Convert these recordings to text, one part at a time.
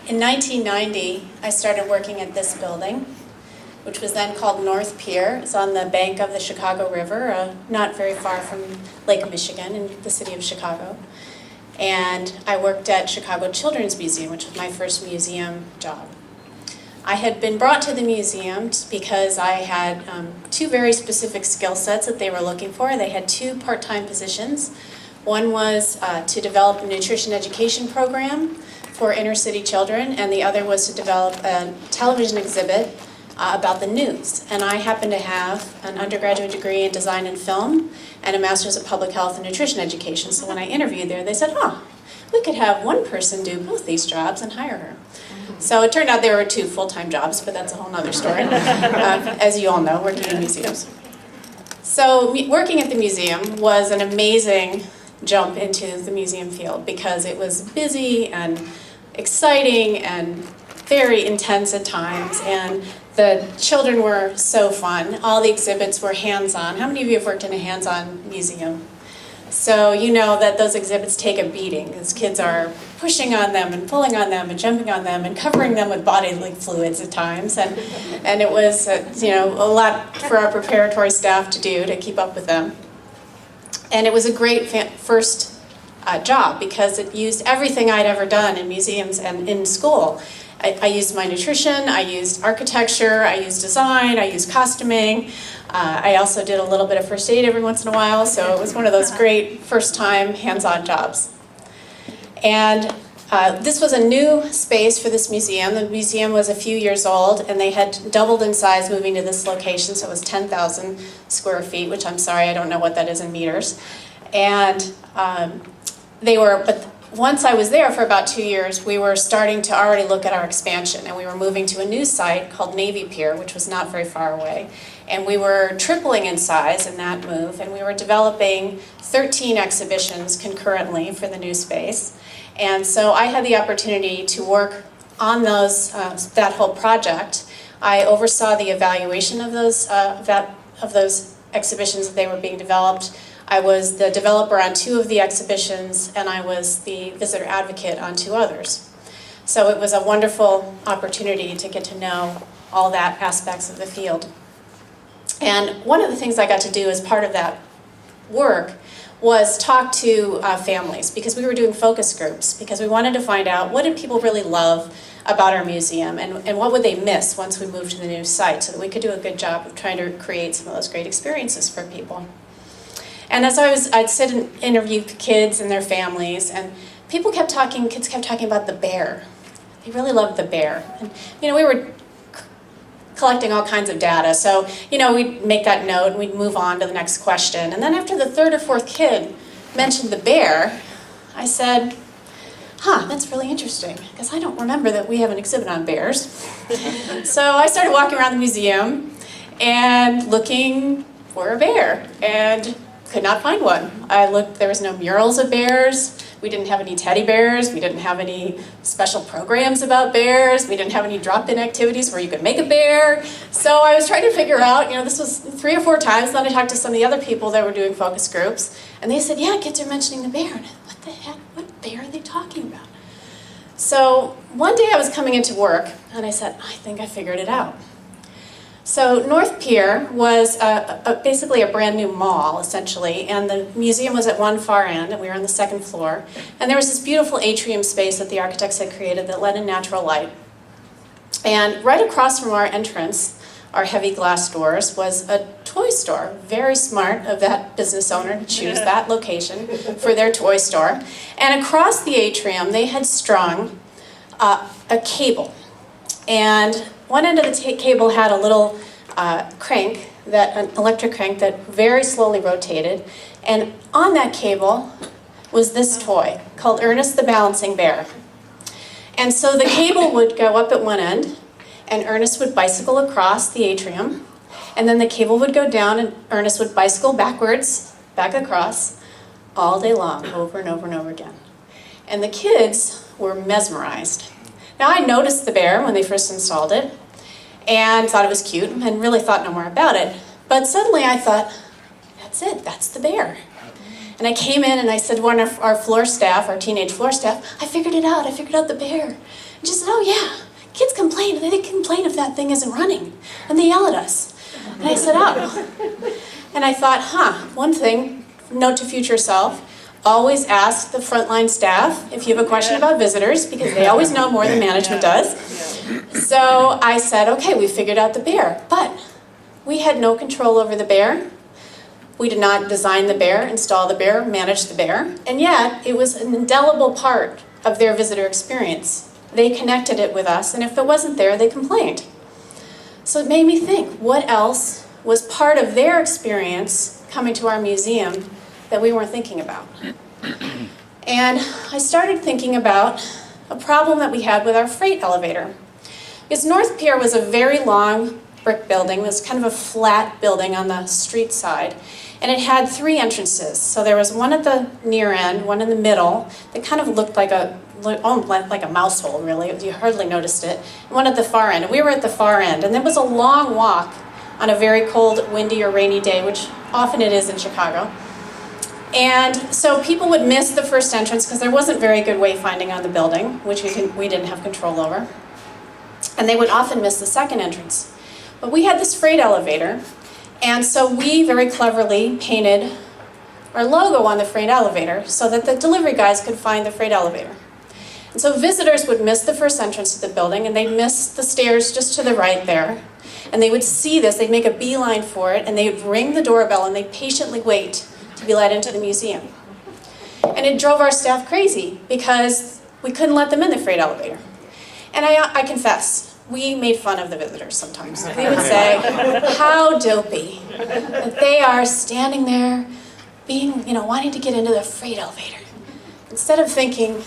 In 1990, I started working at this building, which was then called North Pier. It's on the bank of the Chicago River, not very far from Lake Michigan in the city of Chicago. And I worked at Chicago Children's Museum, which was my first museum job. I had been brought to the museum because I had two very specific skill sets that they were looking for. They had two part-time positions. One was to develop a nutrition education program for inner city children, and the other was to develop a television exhibit about the news. And I happened to have an undergraduate degree in design and film and a master's of public health and nutrition education. So when I interviewed there, they said, we could have one person do both these jobs and hire her. So it turned out there were two full-time jobs, but that's a whole other story, as you all know, working in museums. So working at the museum was an amazing jump into the museum field because it was busy and exciting and very intense at times, and the children were so fun. All the exhibits were hands-on. How many of you have worked in a hands-on museum? So you know that those exhibits take a beating because kids are pushing on them and pulling on them and jumping on them and covering them with bodily fluids at times, and it was a lot for our preparatory staff to do to keep up with them. And it was a great first job because it used everything I'd ever done in museums and in school. I used my nutrition, I used architecture, I used design, I used costuming. I also did a little bit of first aid every once in a while, so it was one of those great first-time hands-on jobs. And this was a new space for this museum. The museum was a few years old, and they had doubled in size moving to this location, so it was 10,000 square feet, which I'm sorry, I don't know what that is in meters. And but once I was there for about 2 years, we were starting to already look at our expansion, and we were moving to a new site called Navy Pier, which was not very far away. And we were tripling in size in that move, and we were developing 13 exhibitions concurrently for the new space. And so I had the opportunity to work on those that whole project. I oversaw the evaluation of those exhibitions that they were being developed. I was the developer on 2 of the exhibitions, and I was the visitor advocate on 2 others. So it was a wonderful opportunity to get to know all that aspects of the field. And one of the things I got to do as part of that work was talk to families, because we were doing focus groups, because we wanted to find out what did people really love about our museum, and what would they miss once we moved to the new site, so that we could do a good job of trying to create some of those great experiences for people. And as I'd sit and interview kids and their families, and kids kept talking about the bear. They really loved the bear. And we were collecting all kinds of data, so we'd make that note and we'd move on to the next question. And then after the 3rd or 4th kid mentioned the bear, I said, that's really interesting, because I don't remember that we have an exhibit on bears. So I started walking around the museum and looking for a bear, and could not find one. I looked, there was no murals of bears, we didn't have any teddy bears, we didn't have any special programs about bears, we didn't have any drop-in activities where you could make a bear. So I was trying to figure out, this was 3 or 4 times, then I talked to some of the other people that were doing focus groups, and they said, yeah, kids are mentioning the bear. And what the heck, what bear are they talking about? So one day I was coming into work, and I said, I think I figured it out. So North Pier was basically a brand new mall, essentially, and the museum was at one far end, and we were on the 2nd floor. And there was this beautiful atrium space that the architects had created that let in natural light. And right across from our entrance, our heavy glass doors, was a toy store. Very smart of that business owner to choose that location for their toy store. And across the atrium, they had strung a cable. And one end of the cable had a little crank, an electric crank that very slowly rotated. And on that cable was this toy called Ernest the Balancing Bear. And so the cable would go up at one end, and Ernest would bicycle across the atrium. And then the cable would go down, and Ernest would bicycle backwards, back across, all day long, over and over and over again. And the kids were mesmerized. Now, I noticed the bear when they first installed it and thought it was cute and really thought no more about it. But suddenly I thought, that's it, that's the bear. And I came in and I said to one of our floor staff, our teenage floor staff, I figured it out the bear. And she said, oh yeah, kids complain, they complain if that thing isn't running. And they yell at us. And I said, oh. And I thought, one thing, note to future self, always ask the frontline staff if you have a question about visitors, because they always know more than management does. So I said, okay, we figured out the bear, but we had no control over the bear. We did not design the bear, install the bear, manage the bear, and yet it was an indelible part of their visitor experience. They connected it with us, and if it wasn't there, they complained. So it made me think, what else was part of their experience coming to our museum that we weren't thinking about? And I started thinking about a problem that we had with our freight elevator. Because North Pier was a very long brick building. It was kind of a flat building on the street side. And it had 3 entrances. So there was one at the near end, one in the middle, that kind of looked like a mouse hole, really. You hardly noticed it. And one at the far end. And we were at the far end. And there was a long walk on a very cold, windy, or rainy day, which often it is in Chicago. And so people would miss the first entrance because there wasn't very good wayfinding on the building, which we didn't have control over. And they would often miss the second entrance. But we had this freight elevator, and so we very cleverly painted our logo on the freight elevator so that the delivery guys could find the freight elevator. And so visitors would miss the first entrance to the building, and they'd miss the stairs just to the right there. And they would see this, they'd make a beeline for it, and they'd ring the doorbell, and they'd patiently wait to be let into the museum. And it drove our staff crazy because we couldn't let them in the freight elevator. And I confess, we made fun of the visitors sometimes. We would say, how dopey that they are standing there wanting to get into the freight elevator. Instead of thinking,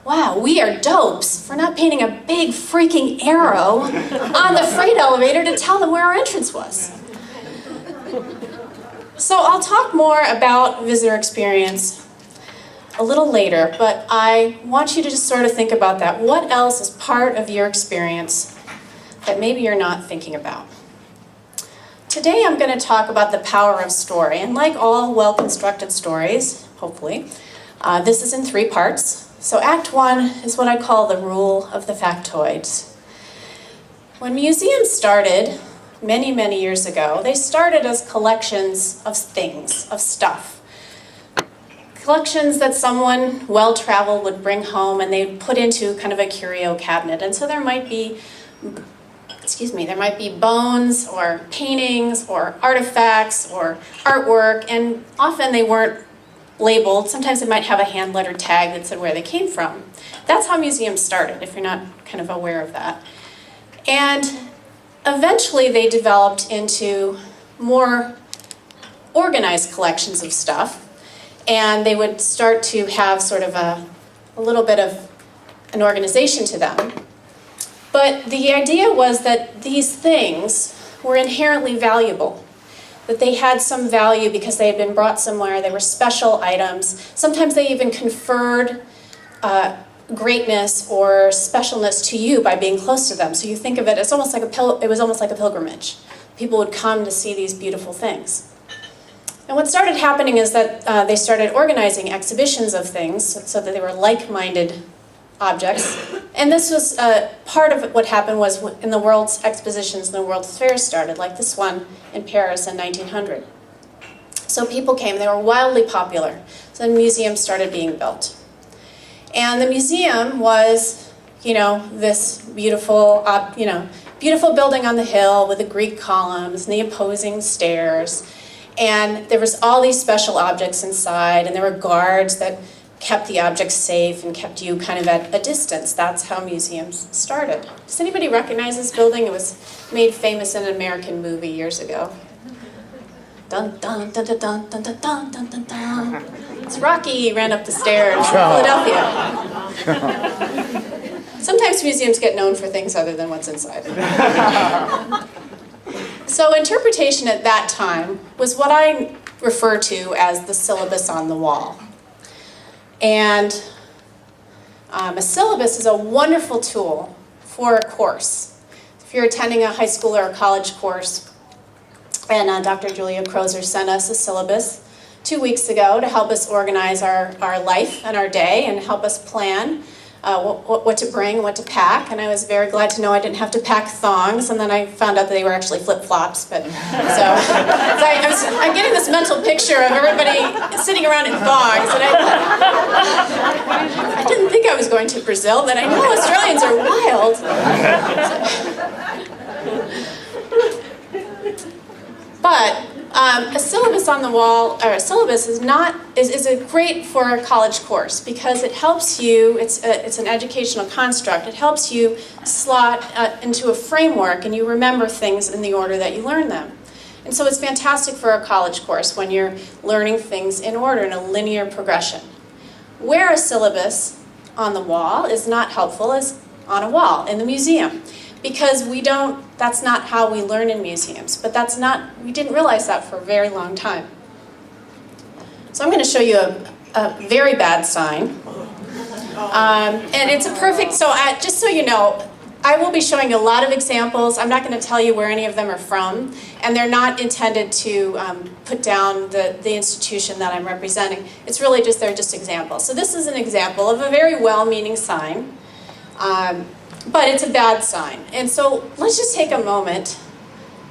wow, we are dopes for not painting a big freaking arrow on the freight elevator to tell them where our entrance was. So I'll talk more about visitor experience a little later, but I want you to just sort of think about that. What else is part of your experience that maybe you're not thinking about? Today I'm going to talk about the power of story, and like all well-constructed stories, hopefully, this is in 3 parts. So Act 1 is what I call the Rule of the Factoids. When museums started, many, many years ago, they started as collections of things, of stuff. Collections that someone well-traveled would bring home and they'd put into kind of a curio cabinet. And so there might be bones or paintings or artifacts or artwork, and often they weren't labeled. Sometimes they might have a hand-lettered tag that said where they came from. That's how museums started, if you're not kind of aware of that. And eventually they developed into more organized collections of stuff, and they would start to have sort of a little bit of an organization to them. But the idea was that these things were inherently valuable, that they had some value because they had been brought somewhere, they were special items. Sometimes they even conferred greatness or specialness to you by being close to them. So you think of it as almost like it was almost like a pilgrimage. People would come to see these beautiful things. And what started happening is that they started organizing exhibitions of things so that they were like-minded objects. And this was part of what happened was in the world's expositions and the world's fairs started, like this one in Paris in 1900. So people came, they were wildly popular. So then museums started being built. And the museum was, this beautiful, beautiful building on the hill with the Greek columns and the opposing stairs. And there was all these special objects inside, and there were guards that kept the objects safe and kept you kind of at a distance. That's how museums started. Does anybody recognize this building? It was made famous in an American movie years ago. Dun dun dun dun dun dun dun dun dun dun dun. It's Rocky ran up the stairs in Philadelphia. Sometimes museums get known for things other than what's inside. So interpretation at that time was what I refer to as the syllabus on the wall. And a syllabus is a wonderful tool for a course. If you're attending a high school or a college course, and Dr. Julia Crozer sent us a syllabus weeks ago to help us organize our life and our day and help us plan what to bring and what to pack. And I was very glad to know I didn't have to pack thongs, and then I found out that they were actually flip-flops. But I'm getting this mental picture of everybody sitting around in thongs, and I didn't think I was going to Brazil, but I know Australians are wild. But a syllabus on the wall, or a syllabus is a great for a college course because it helps you. It's an educational construct. It helps you slot into a framework, and you remember things in the order that you learn them. And so it's fantastic for a college course when you're learning things in order in a linear progression. Where a syllabus on the wall is not helpful is on a wall in the museum. Because that's not how we learn in museums, but we didn't realize that for a very long time. So I'm going to show you a very bad sign. And it's a perfect, just so you know, I will be showing you a lot of examples. I'm not going to tell you where any of them are from, and they're not intended to put down the institution that I'm representing. It's really they're just examples. So this is an example of a very well-meaning sign. But it's a bad sign. And so let's just take a moment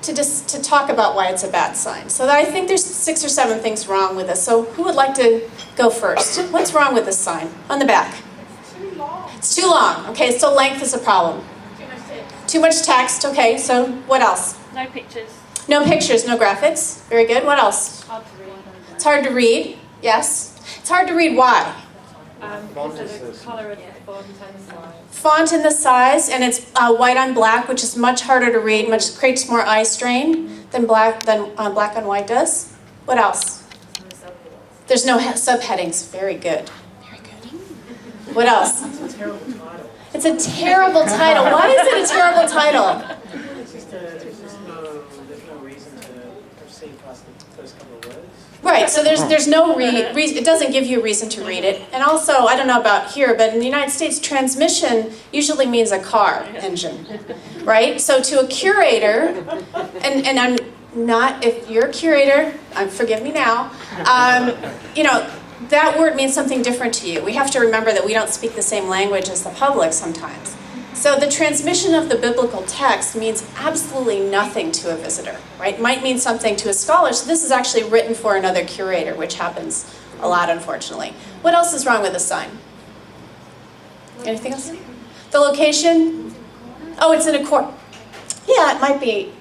to talk about why it's a bad sign. So I think there's 6 or 7 things wrong with this. So who would like to go first? What's wrong with this sign? On the back. It's too long. It's too long. Okay, so length is a problem. Too much text. Too much text. Okay, so what else? No pictures. No pictures, no graphics. Very good. What else? Hard to read. It's hard to read. Yes. It's hard to read. Why? Because of the colour of the font and the size. Font and the size, and it's white on black, which is much harder to read, creates more eye strain than black on white does. What else? There's no subheadings. Very good. Very good. What else? It's a terrible title. It's a terrible title. Why is it a terrible title? There's no reason to proceed past the first couple of words. Right, so there's no reason, it doesn't give you a reason to read it. And also, I don't know about here, but in the United States, transmission usually means a car engine, right? So to a curator, and I'm not, if you're a curator, forgive me now, that word means something different to you. We have to remember that we don't speak the same language as the public sometimes. So the transmission of the biblical text means absolutely nothing to a visitor, right? It might mean something to a scholar. So this is actually written for another curator, which happens a lot, unfortunately. What else is wrong with the sign? Anything else? The location? Oh, it's in a court. Yeah, it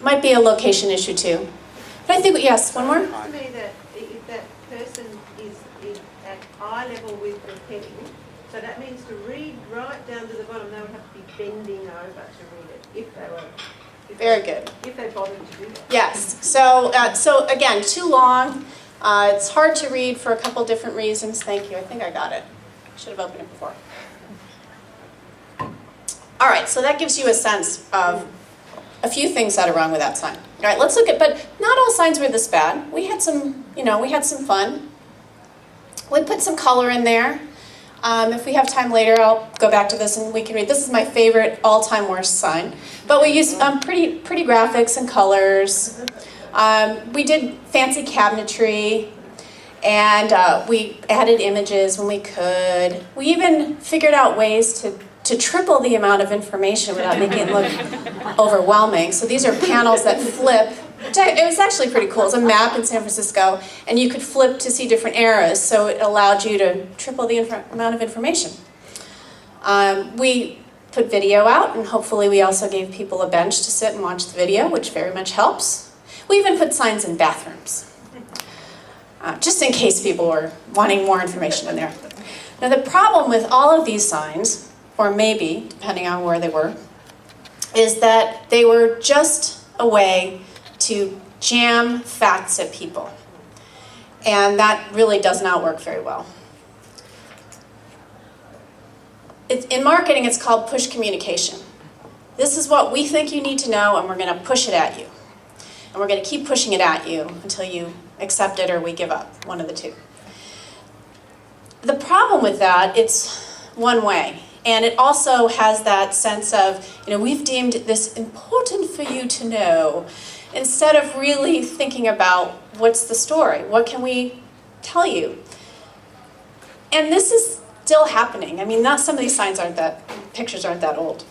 might be a location issue too. But I think, yes, one more? It seems to me that if that person is at eye level with the heading, so that means to read right down to the bottom, they would have to be bending over to read it, if they were. Very good. If they bothered to do that. Yes. So again, too long. It's hard to read for a couple different reasons. Thank you. I think I got it. Should have opened it before. All right. So that gives you a sense of a few things that are wrong with that sign. All right. Let's look at. But not all signs were this bad. We had some. We had some fun. We put some color in there. If we have time later, I'll go back to this and we can read. This is my favorite all-time worst sign. But we used pretty graphics and colors. We did fancy cabinetry, and we added images when we could. We even figured out ways to triple the amount of information without making it look overwhelming. So these are panels that flip. It was actually pretty cool. It was a map in San Francisco, and you could flip to see different eras, so it allowed you to triple the amount of information. We put video out, and hopefully we also gave people a bench to sit and watch the video, which very much helps. We even put signs in bathrooms, just in case people were wanting more information in there. Now the problem with all of these signs, or maybe, depending on where they were, is that they were just a way to jam facts at people. And that really does not work very well. In marketing, it's called push communication. This is what we think you need to know, and we're going to push it at you. And we're going to keep pushing it at you until you accept it or we give up, one of the two. The problem with that, it's one way. And it also has that sense of, we've deemed this important for you to know, instead of really thinking about what's the story? What can we tell you. And this is still happening. I mean, not some of these pictures aren't that old.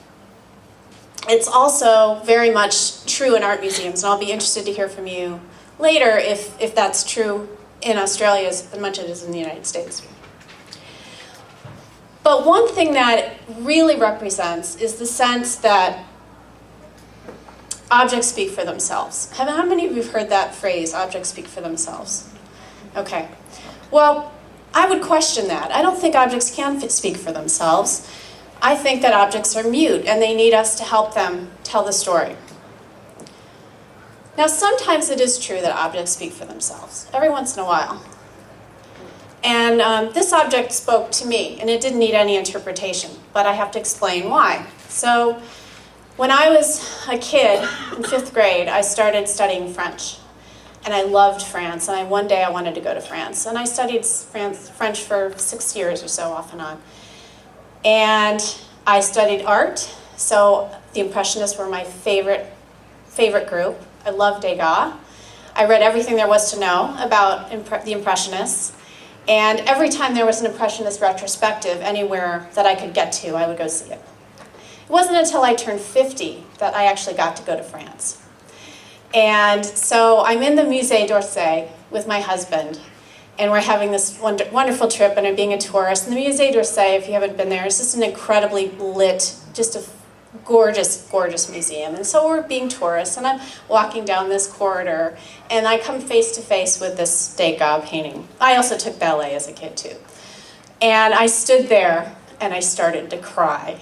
It's also very much true in art museums, and I'll be interested to hear from you later if that's true in Australia as much as it is in the United States. But one thing that it really represents is the sense that objects speak for themselves. How many of you have heard that phrase, objects speak for themselves? Okay. Well, I would question that. I don't think objects can speak for themselves. I think that objects are mute, and they need us to help them tell the story. Now, sometimes it is true that objects speak for themselves, every once in a while. And this object spoke to me, and it didn't need any interpretation, but I have to explain why. So, when I was a kid in 5th grade, I started studying French. And I loved France, and one day I wanted to go to France. And I studied French for 6 years or so, off and on. And I studied art, so the Impressionists were my favorite group. I loved Degas. I read everything there was to know about the Impressionists. And every time there was an Impressionist retrospective anywhere that I could get to, I would go see it. It wasn't until I turned 50 that I actually got to go to France. And so I'm in the Musée d'Orsay with my husband, and we're having this wonderful trip, and I'm being a tourist. And the Musée d'Orsay, if you haven't been there, is just an incredibly lit, just a gorgeous, gorgeous museum. And so we're being tourists, and I'm walking down this corridor, and I come face to face with this Degas painting. I also took ballet as a kid, too. And I stood there, and I started to cry.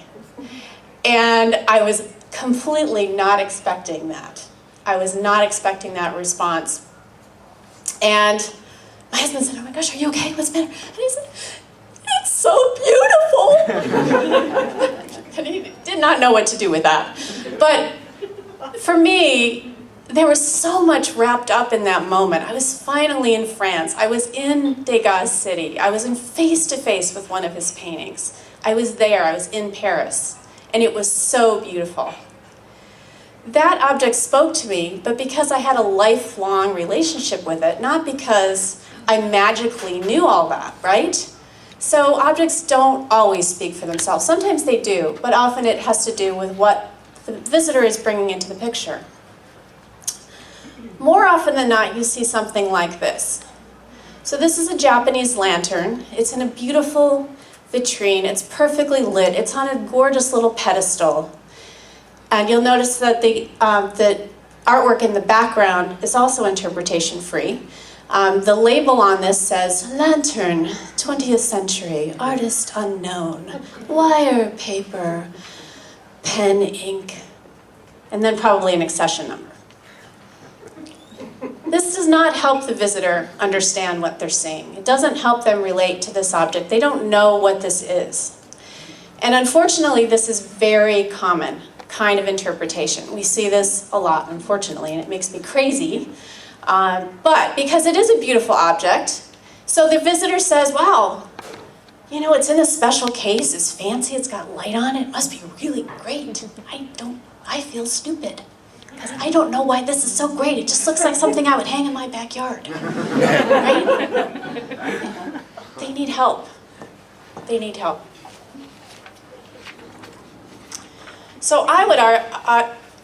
And I was completely not expecting that. I was not expecting that response. And my husband said, "Oh my gosh, are you okay? What's the matter?" And I said, "It's so beautiful." And he did not know what to do with that. But for me, there was so much wrapped up in that moment. I was finally in France. I was in Degas' city. I was in face-to-face with one of his paintings. I was there. I was in Paris. And it was so beautiful. That object spoke to me, but because I had a lifelong relationship with it, not because I magically knew all that, right? So objects don't always speak for themselves. Sometimes they do, but often it has to do with what the visitor is bringing into the picture. More often than not, you see something like this. So this is a Japanese lantern. It's in a beautiful vitrine. It's perfectly lit. It's on a gorgeous little pedestal. And you'll notice that the artwork in the background is also interpretation-free. The label on this says, "Lantern, 20th century, artist unknown, wire, paper, pen, ink," and then probably an accession number. This does not help the visitor understand what they're seeing. It doesn't help them relate to this object. They don't know what this is. And unfortunately, this is very common kind of interpretation. We see this a lot, unfortunately, and it makes me crazy. But because it is a beautiful object, so the visitor says, "Wow, you know, it's in a special case, it's fancy, it's got light on it, must be really great. I feel stupid, because I don't know why this is so great. It just looks like something I would hang in my backyard." Right? They need help. They need help. So I would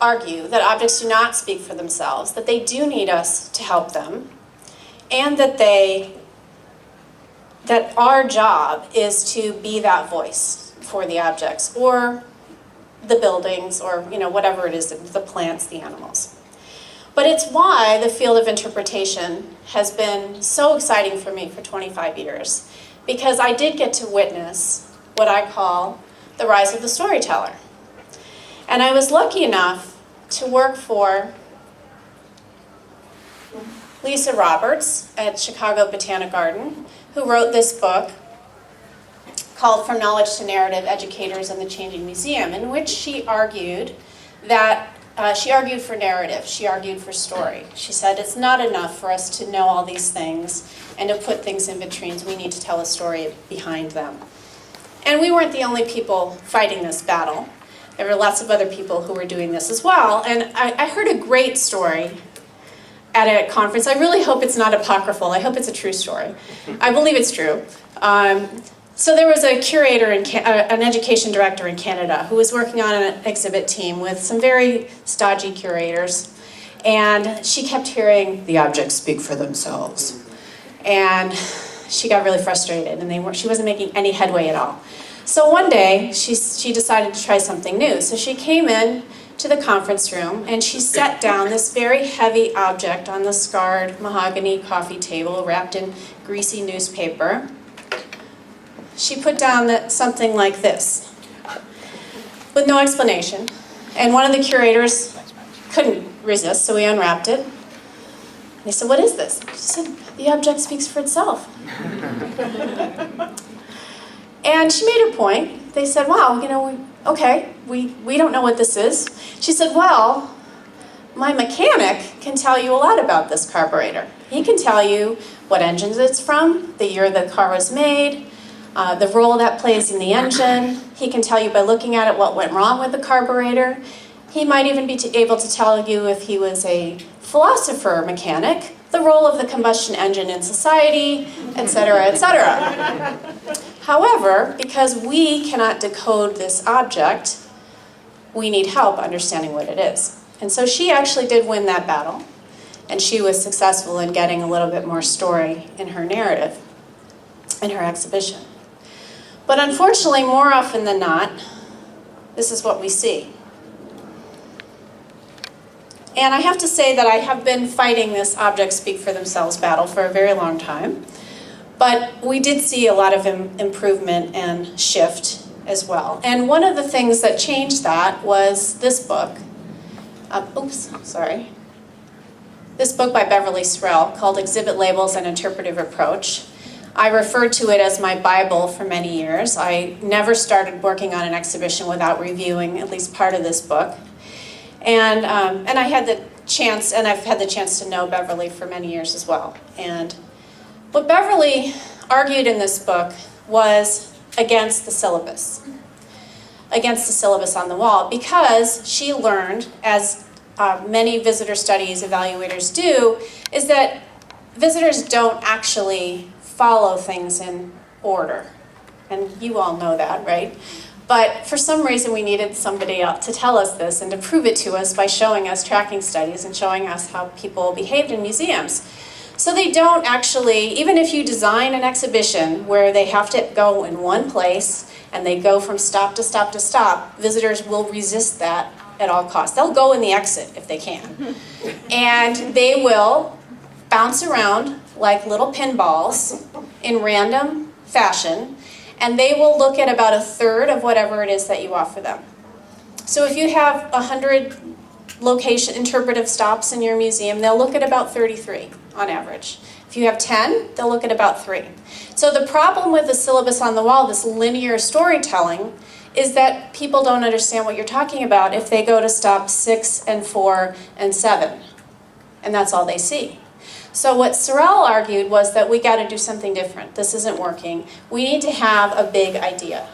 argue that objects do not speak for themselves, that they do need us to help them, and that our job is to be that voice for the objects, or the buildings, or whatever it is, the plants, the animals. But it's why the field of interpretation has been so exciting for me for 25 years, because I did get to witness what I call the rise of the storyteller. And I was lucky enough to work for Lisa Roberts at Chicago Botanic Garden, who wrote this book called From Knowledge to Narrative, Educators and the Changing Museum, in which she argued that she argued for narrative, she argued for story. She said it's not enough for us to know all these things and to put things in vitrines. We need to tell a story behind them. And we weren't the only people fighting this battle. There were lots of other people who were doing this as well. And I heard a great story at a conference. I really hope it's not apocryphal. I hope it's a true story. I believe it's true. So there was a curator, an education director in Canada who was working on an exhibit team with some very stodgy curators. And she kept hearing, the objects speak for themselves. And she got really frustrated, and she wasn't making any headway at all. So one day, she decided to try something new. So she came in to the conference room, and she set down this very heavy object on the scarred mahogany coffee table wrapped in greasy newspaper. She put down something like this, with no explanation. And one of the curators couldn't resist, so he unwrapped it. They said, "What is this?" She said, "The object speaks for itself." And she made her point. They said, "Wow, we don't know what this is." She said, "Well, my mechanic can tell you a lot about this carburetor. He can tell you what engines it's from, the year the car was made, the role that plays in the engine. He can tell you by looking at it what went wrong with the carburetor. He might even be able to tell you, if he was a philosopher mechanic, the role of the combustion engine in society, etc., etc." However, because we cannot decode this object, we need help understanding what it is. And so she actually did win that battle, and she was successful in getting a little bit more story in her narrative, in her exhibition. But unfortunately, more often than not, this is what we see. And I have to say that I have been fighting this objects speak for themselves battle for a very long time. But we did see a lot of improvement and shift as well. And one of the things that changed that was this book. This book by Beverly Srell called Exhibit Labels: An Interpretive Approach. I referred to it as my Bible for many years. I never started working on an exhibition without reviewing at least part of this book. And I had the chance, and I've had the chance to know Beverly for many years as well. And what Beverly argued in this book was against the syllabus on the wall, because she learned, as many visitor studies evaluators do, is that visitors don't actually follow things in order. And you all know that, right? But for some reason, we needed somebody else to tell us this and to prove it to us by showing us tracking studies and showing us how people behaved in museums. So they don't actually, even if you design an exhibition where they have to go in one place and they go from stop to stop to stop, visitors will resist that at all costs. They'll go in the exit if they can. And they will bounce around like little pinballs in random fashion, and they will look at about a third of whatever it is that you offer them. So if you have 100 location interpretive stops in your museum, they'll look at about 33 on average. If you have 10, they'll look at about 3. So the problem with the syllabus on the wall, this linear storytelling, is that people don't understand what you're talking about if they go to stop 6 and 4 and 7. And that's all they see. So what Sorrell argued was that we got to do something different. This isn't working. We need to have a big idea.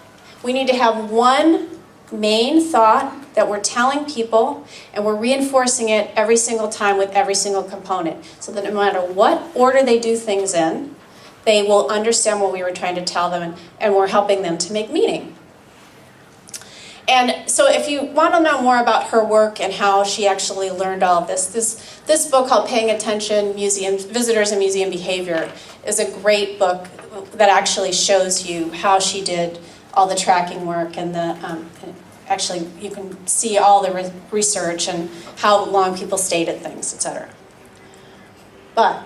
We need to have one main thought that we're telling people, and we're reinforcing it every single time with every single component, so that no matter what order they do things in, they will understand what we were trying to tell them, and we're helping them to make meaning. And so if you want to know more about her work and how she actually learned all of this book called Paying Attention, Visitors and Museum Behavior is a great book that actually shows you how she did all the tracking work, and actually you can see all the research and how long people stayed at things, etc. But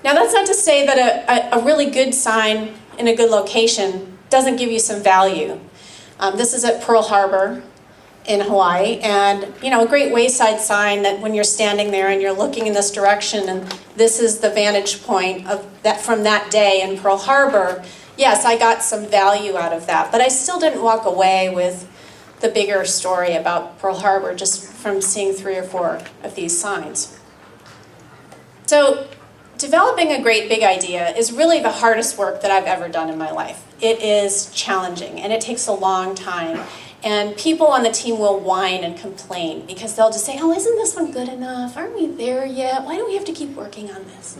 now that's not to say that a really good sign in a good location doesn't give you some value. This is at Pearl Harbor in Hawaii, and a great wayside sign that when you're standing there and you're looking in this direction, and this is the vantage point of that from that day in Pearl Harbor. Yes, I got some value out of that, but I still didn't walk away with the bigger story about Pearl Harbor just from seeing 3 or 4 of these signs. So developing a great big idea is really the hardest work that I've ever done in my life. It is challenging, and it takes a long time. And people on the team will whine and complain because they'll just say, oh, isn't this one good enough? Aren't we there yet? Why do we have to keep working on this?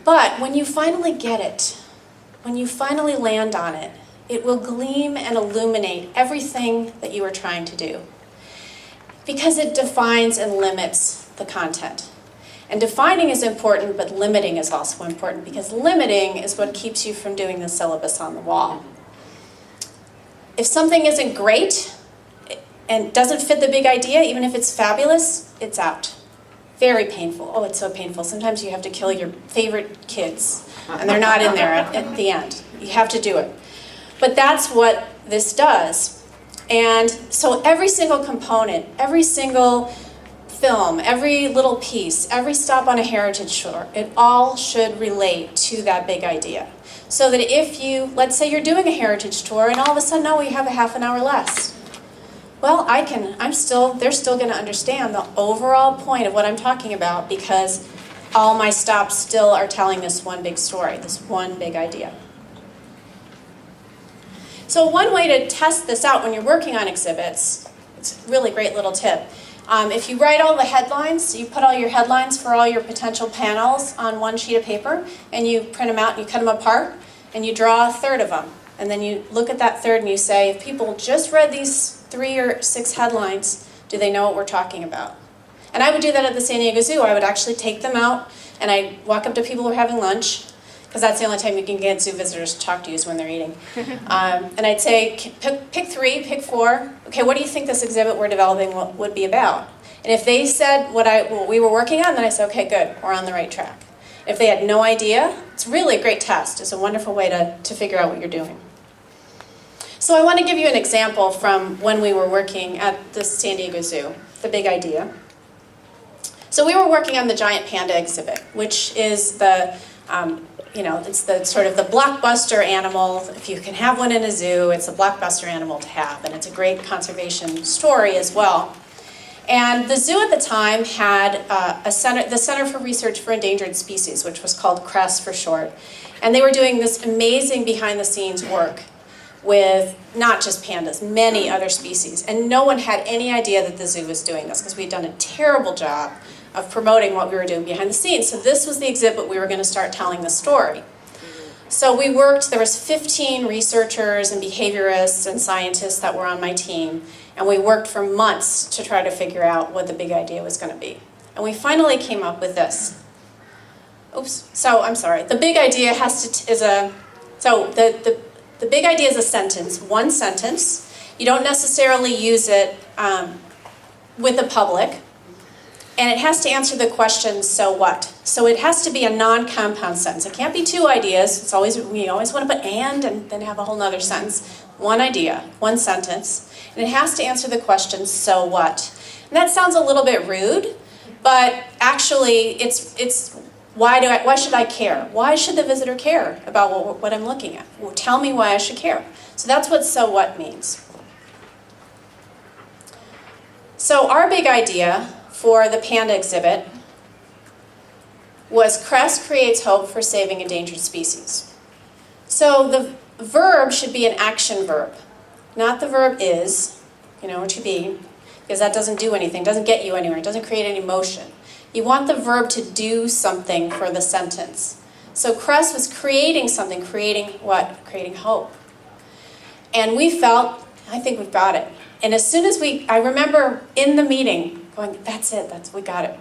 But when you finally get it, when you finally land on it, it will gleam and illuminate everything that you are trying to do. Because it defines and limits the content. And defining is important, but limiting is also important, because limiting is what keeps you from doing the syllabus on the wall. If something isn't great and doesn't fit the big idea, even if it's fabulous, it's out. Very painful. Oh, it's so painful. Sometimes you have to kill your favorite kids, and they're not in there at the end. You have to do it. But that's what this does. And so every single component, every single film, every little piece, every stop on a heritage tour, it all should relate to that big idea. So that if you, let's say you're doing a heritage tour and all of a sudden, oh, we have a half an hour less. Well, they're still going to understand the overall point of what I'm talking about, because all my stops still are telling this one big story, this one big idea. So one way to test this out when you're working on exhibits, it's a really great little tip. If you write all the headlines, you put all your headlines for all your potential panels on one sheet of paper, and you print them out and you cut them apart, and you draw a third of them. And then you look at that third and you say, if people just read these 3 or 6 headlines, do they know what we're talking about? And I would do that at the San Diego Zoo. I would actually take them out and I'd walk up to people who are having lunch, because that's the only time you can get zoo visitors to talk to you is when they're eating. And I'd say, pick 3, pick 4. Okay, what do you think this exhibit we're developing would be about? And if they said what we were working on, then I said, okay, good, we're on the right track. If they had no idea, it's really a great test. It's a wonderful way to figure out what you're doing. So I want to give you an example from when we were working at the San Diego Zoo, the big idea. So we were working on the giant panda exhibit, which is the, it's the sort of the blockbuster animal. If you can have one in a zoo, it's a blockbuster animal to have, and it's a great conservation story as well. And the zoo at the time had the Center for Research for Endangered Species, which was called CRESS for short. And they were doing this amazing behind-the-scenes work with not just pandas, many other species. And no one had any idea that the zoo was doing this, because we had done a terrible job of promoting what we were doing behind the scenes. So this was the exhibit we were going to start telling the story. So we worked, there was 15 researchers and behaviorists and scientists that were on my team, and we worked for months to try to figure out what the big idea was going to be. And we finally came up with this. The big idea the big idea is a sentence, one sentence. You don't necessarily use it with the public. And it has to answer the question, so what? So it has to be a non-compound sentence. It can't be 2 ideas. We always want to put and then have a whole nother sentence. One idea, one sentence. And it has to answer the question, so what? And that sounds a little bit rude, but actually it's why should I care? Why should the visitor care about what I'm looking at? Well, tell me why I should care. So that's what so what means. So our big idea for the panda exhibit was CRESS creates hope for saving endangered species. So the verb should be an action verb, not the verb is, or to be, because that doesn't do anything, doesn't get you anywhere, it doesn't create any motion. You want the verb to do something for the sentence. So CRESS was creating something, creating what? Creating hope. And we felt, I think we've got it. And as soon as I remember in the meeting going, that's it, we got it,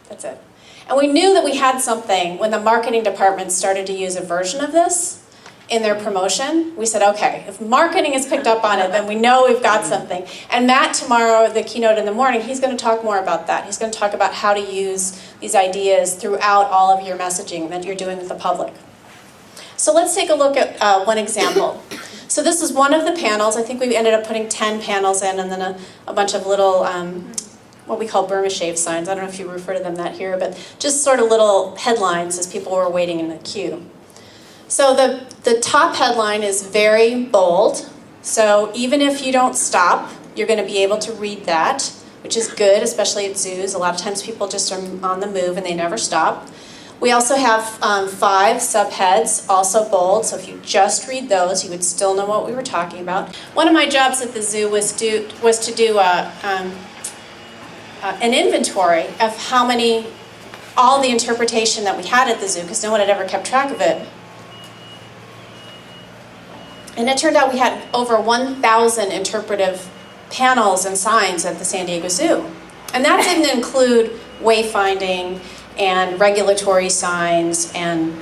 that's it. And we knew that we had something when the marketing department started to use a version of this in their promotion. We said, okay, if marketing has picked up on it, then we know we've got something. And Matt tomorrow, the keynote in the morning, he's going to talk more about that. He's going to talk about how to use these ideas throughout all of your messaging that you're doing with the public. So let's take a look at one example. So this is one of the panels. I think we ended up putting 10 panels in, and then a bunch of little, what we call Burma shave signs. I don't know if you refer to them that here, but just sort of little headlines as people were waiting in the queue. So the top headline is very bold. So even if you don't stop, you're going to be able to read that, which is good, especially at zoos. A lot of times people just are on the move and they never stop. We also have 5 subheads, also bold, so if you just read those, you would still know what we were talking about. One of my jobs at the zoo was to do an inventory of all the interpretation that we had at the zoo, because no one had ever kept track of it. And it turned out we had over 1,000 interpretive panels and signs at the San Diego Zoo. And that didn't include wayfinding and regulatory signs, and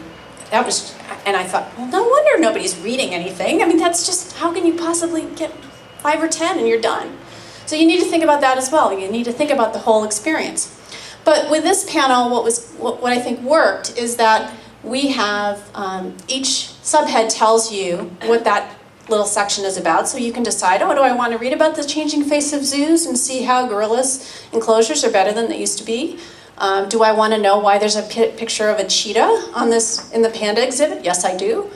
I thought, well, no wonder nobody's reading anything. I mean, that's just, how can you possibly get 5 or 10 and you're done? So you need to think about that as well. You need to think about the whole experience. But with this panel, what I think worked is that we have, each subhead tells you what that little section is about, so you can decide, oh, do I want to read about the changing face of zoos and see how gorillas' enclosures are better than they used to be? Do I want to know why there's a picture of a cheetah in the panda exhibit? Yes, I do.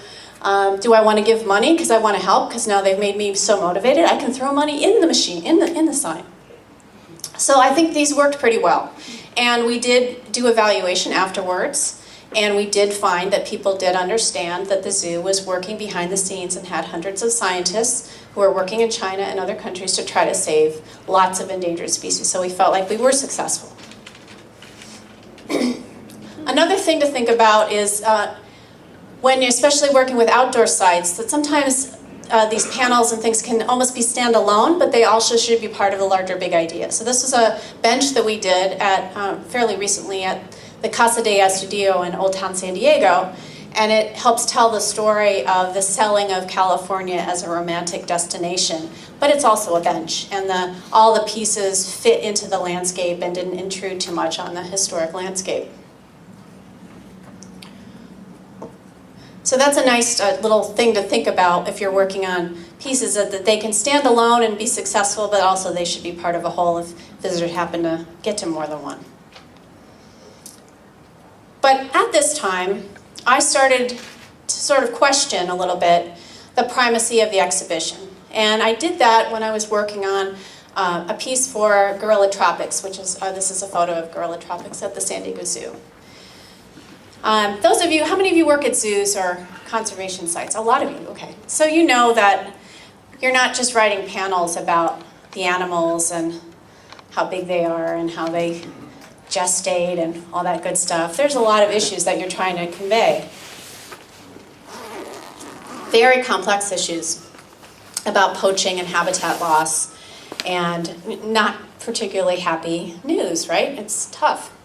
Do I want to give money because I want to help, because now they've made me so motivated? I can throw money in the machine, in the sign. So I think these worked pretty well. And we did do evaluation afterwards, and we did find that people did understand that the zoo was working behind the scenes and had hundreds of scientists who were working in China and other countries to try to save lots of endangered species. So we felt like we were successful. Another thing to think about is when you're especially working with outdoor sites, that sometimes these panels and things can almost be standalone, but they also should be part of the larger big idea. So this is a bench that we did fairly recently at the Casa de Estudio in Old Town San Diego, and it helps tell the story of the selling of California as a romantic destination. But it's also a bench, and all the pieces fit into the landscape and didn't intrude too much on the historic landscape. So that's a nice little thing to think about if you're working on pieces, that they can stand alone and be successful, but also they should be part of a whole if visitors happen to get to more than one. But at this time, I started to sort of question a little bit the primacy of the exhibition. And I did that when I was working on a piece for Gorilla Tropics, which is, this is a photo of Gorilla Tropics at the San Diego Zoo. Those of you, how many of you work at zoos or conservation sites? A lot of you, okay. So you know that you're not just writing panels about the animals and how big they are and how they gestate and all that good stuff. There's a lot of issues that you're trying to convey. Very complex issues about poaching and habitat loss, and not particularly happy news, right? It's tough.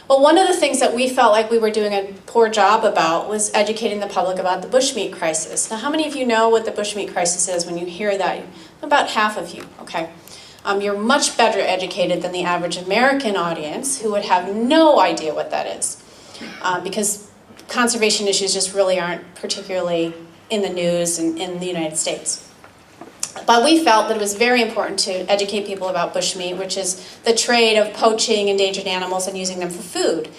Well, one of the things that we felt like we were doing a poor job about was educating the public about the bushmeat crisis. Now, how many of you know what the bushmeat crisis is? When you hear that, about half of you, okay? You're much better educated than the average American audience, who would have no idea what that is, because conservation issues just really aren't particularly in the news in the United States. But we felt that it was very important to educate people about bushmeat, which is the trade of poaching endangered animals and using them for food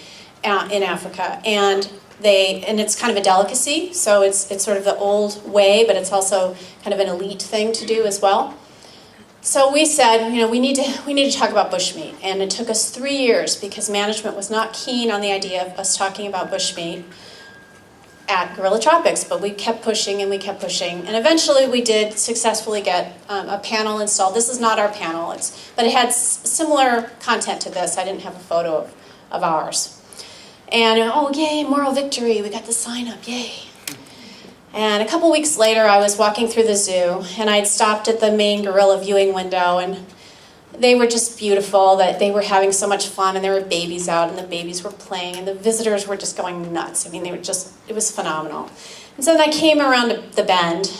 in Africa. And it's kind of a delicacy, so it's sort of the old way, but it's also kind of an elite thing to do as well. So we said, we need to talk about bushmeat, and it took us 3 years because management was not keen on the idea of us talking about bushmeat at Gorilla Tropics, but we kept pushing and we kept pushing, and eventually we did successfully get a panel installed. This is not our panel, but it had similar content to this. I didn't have a photo of ours. And oh yay, moral victory, we got the sign up, yay. And a couple weeks later, I was walking through the zoo, and I'd stopped at the main gorilla viewing window, and they were just beautiful, that they were having so much fun, and there were babies out, and the babies were playing, and the visitors were just going nuts. I mean, it was phenomenal. And so then I came around the bend,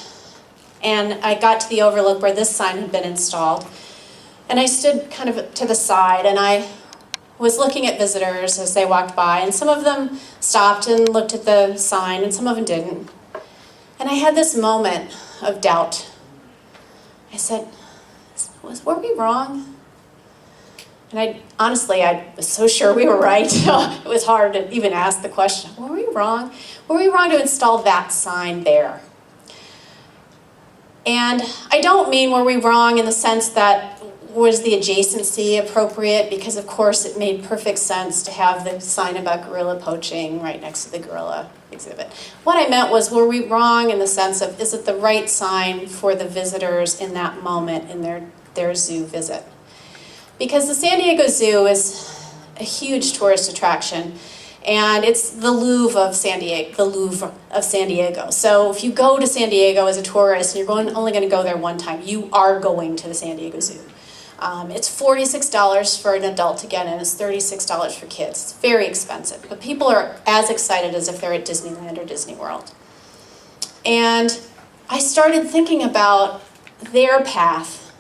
and I got to the overlook where this sign had been installed, and I stood kind of to the side, and I was looking at visitors as they walked by, and some of them stopped and looked at the sign, and some of them didn't. And I had this moment of doubt. I said, were we wrong? And I was so sure we were right. It was hard to even ask the question, were we wrong? Were we wrong to install that sign there? And I don't mean were we wrong in the sense that was the adjacency appropriate? Because of course it made perfect sense to have the sign about gorilla poaching right next to the gorilla exhibit. What I meant was, were we wrong in the sense of, is it the right sign for the visitors in that moment in their zoo visit? Because the San Diego Zoo is a huge tourist attraction, and it's the Louvre of San Diego. So if you go to San Diego as a tourist, and you're only going to go there one time, you are going to the San Diego Zoo. It's $46 for an adult to get in, it's $36 for kids. It's very expensive, but people are as excited as if they're at Disneyland or Disney World. And I started thinking about their path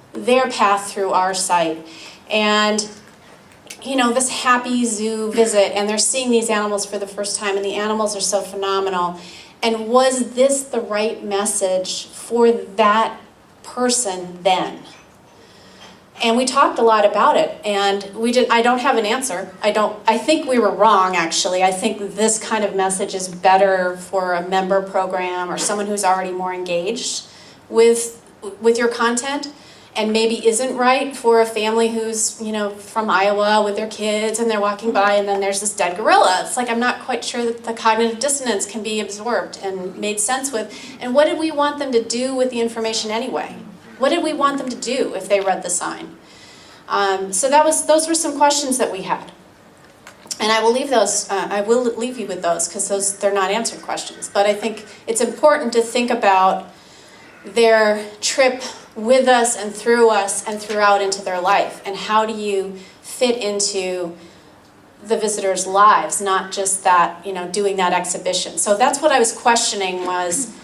through our site. And you know, this happy zoo visit, and they're seeing these animals for the first time, and the animals are so phenomenal. And was this the right message for that person then? And we talked a lot about it, and I don't have an answer. I think we were wrong, actually. I think this kind of message is better for a member program or someone who's already more engaged with your content, and maybe isn't right for a family who's, you know, from Iowa with their kids, and they're walking by and then there's this dead gorilla. It's like, I'm not quite sure that the cognitive dissonance can be absorbed and made sense with. And what did we want them to do with the information anyway? What did we want them to do if they read the sign? So those were some questions that we had. And I will leave those, I will leave you with those, because they're not answered questions. But I think it's important to think about their trip with us and throughout into their life, and how do you fit into the visitors' lives, not just that, you know, doing that exhibition. So that's what I was questioning, was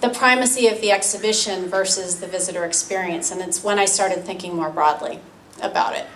the primacy of the exhibition versus the visitor experience, and it's when I started thinking more broadly about it.